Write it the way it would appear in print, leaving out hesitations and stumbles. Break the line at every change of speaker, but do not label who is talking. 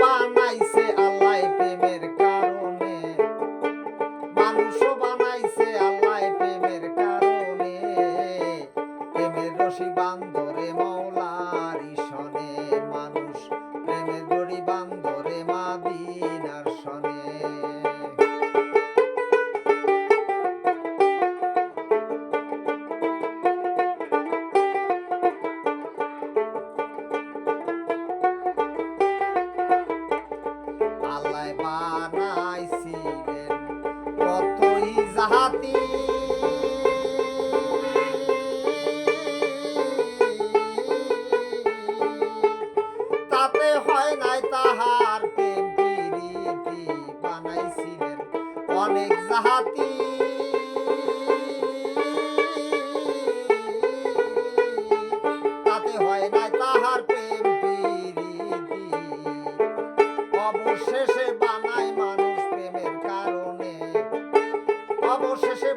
বানাইছে আল্লাহ প্রেমের কারণে, মানুষ বানাইছে আল্লাহ প্রেমের কারণে, প্রেমের রশি বান্ধরে মওলার ঈশনে, মানুষ প্রেমের দড়ি বান্ধরে মাদিনার শনে। আল্লাহ বানাইছিলেন কতই জাহাতি, তাতে হয় নাই তাহার প্রেম প্রীতি, বানাইছিলেন অনেক জাহাতি, তাতে হয় নাই তাহার প্রেম প্রীতি, অবশেষে বানায় মানুষ প্রেমের কারণে, অবশেষে